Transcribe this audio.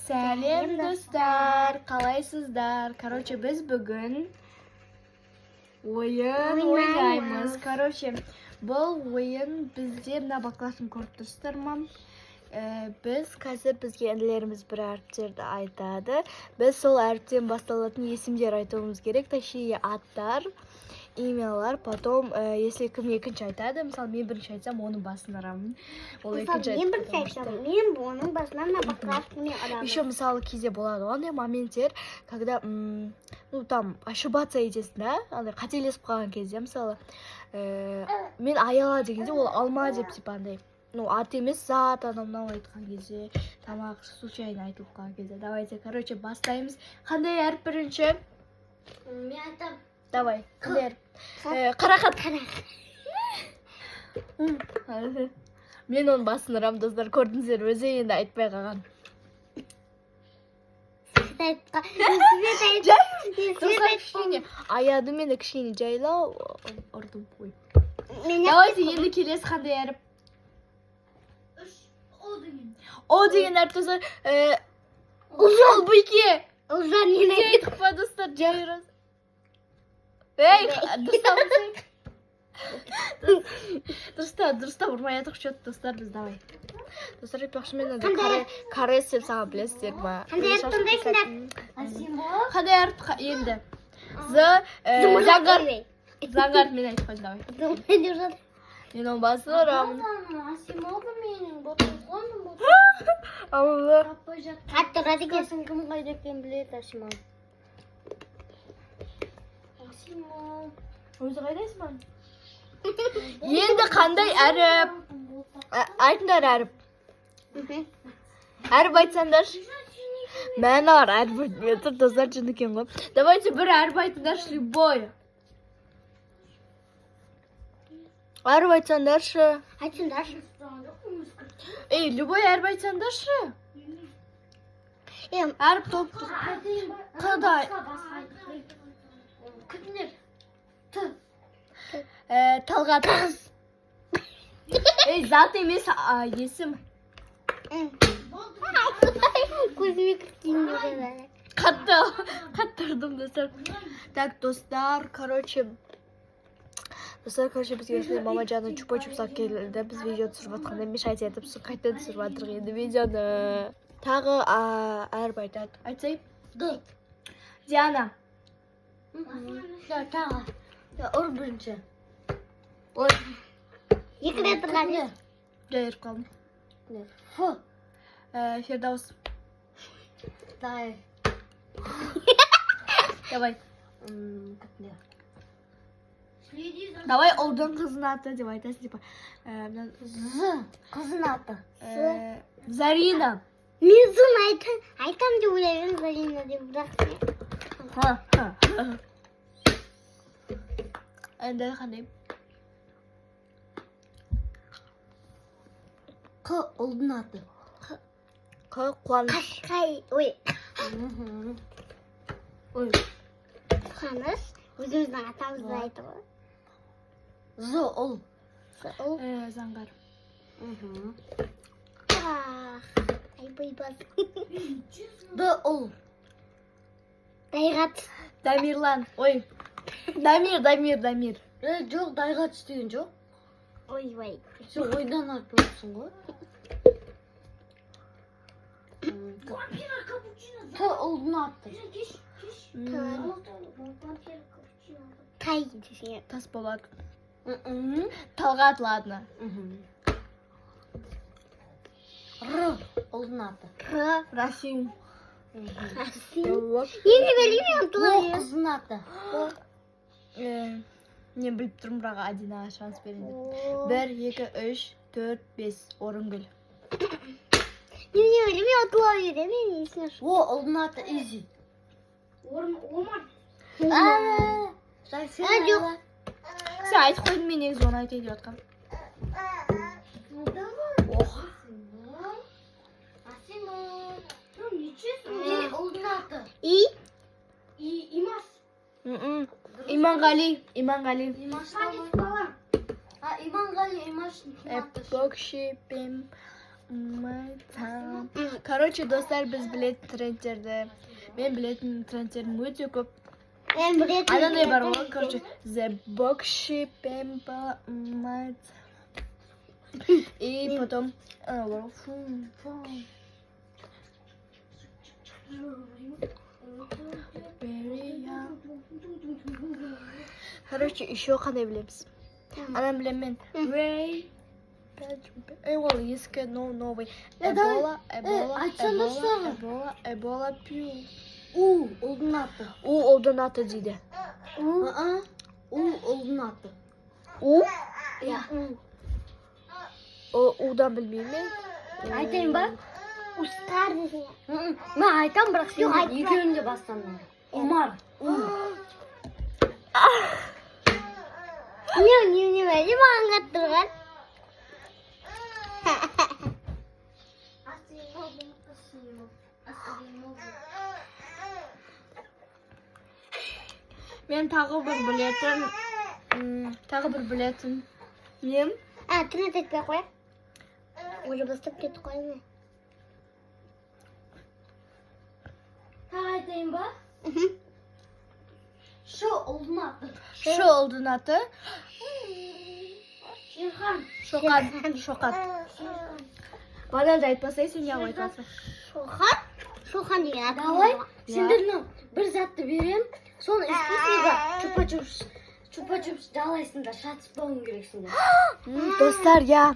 Сәлем достар, қалайсыздар? Короче, біз бүгін ойын ойнаймыз. Короче, бұл ойын бізде мына баклашын көріп тұрсыздар ма? Біз қазір бізге інілеріміз бір әріптерді айтады. Біз сол әріптен басталатын есімдер айтуымыз керек, точнее аттар, имялар. Потом, если кім екінші айтады, мысалы мен бірінші айтсам, оның басын ұрамын. Мен бірінші айтсам, мен оның басынан баклашкамен ұрамын. Еще мысалы кезде болады ондай моменттер, когда там ошибаться етесің, да? Қателесіп қалған кезде, мысалы, мен аяла дегенде ол алма деп андай. Ат емес, зат, мынау айтқан кезде, тамақ случайно айтылып қалған кезде. Давайте, короче, бастаймыз. Қандай әріп бірінші? Мен айтам. Давай, қандай әріп? Қарақат. Мен оның басын ұрам, достар, көрдіңіздер, өзі енді айтпай қалған. Аяды мені кішкене жайлау, ұрдым қой. Давайте, енді келесі қандай әріп? О деген әріп, достар, ұл бұйке. Ұлжан мен айтып па, достар, жайырыз. Эй, дұрыста ұрмай атық шөт, достар, біз давай. Достар, өйтпақшы мен карес деп саған білесіздер ма? Қандай әріп тыңдайсыңдар? Қандай әріп енді? Заңғар. Заңғар мен айтып қойды, давай. Мен оның басын ұрамын. Асимова менің ботылғоным бұл. Ауылы. Қатты радикасын кім қайда екен біледі Асимова. Өзі қайдайсың ма? Енді қандай әріп? Айтыңдар әріп. Әріп айтсаңдар. Мәні бар әріп айтмай тұр, достар жын екен ғой. Давайте бір әріп айтыңдаршы, любой. Әріп айтсаңдаршы. Айтсаңдаршы. Ей, любой әріп айтсаңдаршы. Әріп топ тұр. Қадай. Күтінер. Талғат. Ей, зат емес, есім. Көзіме кіртейін деді. Қатты ұрдым, достар. Так, достар, короче, бізге мамаджаны чупа-чупсақ келді. Біз видео түсіріп атқанда мешать етіп, қайтадан түсіріп атырық енді видеоны. Тағы әріп айтады. Айтсай? Диана. Тағы. Ұр бірінші. Екі рет тұрған. Жайыр қалым. Фердаус. Давай. Давай ұлдың қызын аты деп айтасың, типа. Қызын аты. Зарина. Мен соны айтам деп ойлаймын, Зарина деп, бірақ Енді қандай? Қ ұлдың аты. Қ қуаныш. Қашқай, ой. Қуаныш, өзіміздің атамызды айтып ғой. З ұл. Заңғар. Айбайбаз. Д ұл. Дайғат. Дамирлан. Ой. Дамир. Жоқ, дайғат істеген жоқ. Ой. Сен ойдан артып отырсың ғой. Т ұлдың аты. Тай десең. Тас болады. Талғат, ладно. Р ұлдың аты. Расим. Енді білейін ұмтылайын. Қызын аты. Мен біліп тұрмын, бірақ Адинаға шанс берейін. 1, 2, 3, 4, 5. Орынгүл. Мен білейін ұмтылайын. Мен есіне шу. О, ұлдың аты Изи. Омар. Сен айтып қойдың, мен негізі оны айтайын деп жатқам. Ұлдың аты. Имаш. Иманғали. Иманғали, Имаш. Бокшипим. my time. Короче, dostlar biz bilet trendlerde. Ben biletim trendlerim өте көп. Ben buraya Ananday бар ғой, короче, the box ship and my и потом короче, еще қандай білеміз? Анам білемін. Ray. Ол ескі новый. Ebola Pew. Oldun attı. Олдан аты дейді. Oldun attı. Ya. U'dan bilmeyeyim. Айтайын ба? Устар dedi. Ben айтам бірақ сен екеуін де бастан. Omar. Не бәлі маған қаттырған. Men tағы bir biletim. Nем? Тірнет етпей қояқ. Уже бастап кетіп қойын. Айтайын ба? Şu oldun attı. Şu oldun аты. Şirхан. Шоқат. Бадан да айтпасай, сен неғып айтасың? Шоқан деген аты. Давай, сендердің бір затты берем. Соны істейсіңдер, чупа-чупс жалайсыңдар, шатыспауың керексіңдер. Dostlar ya,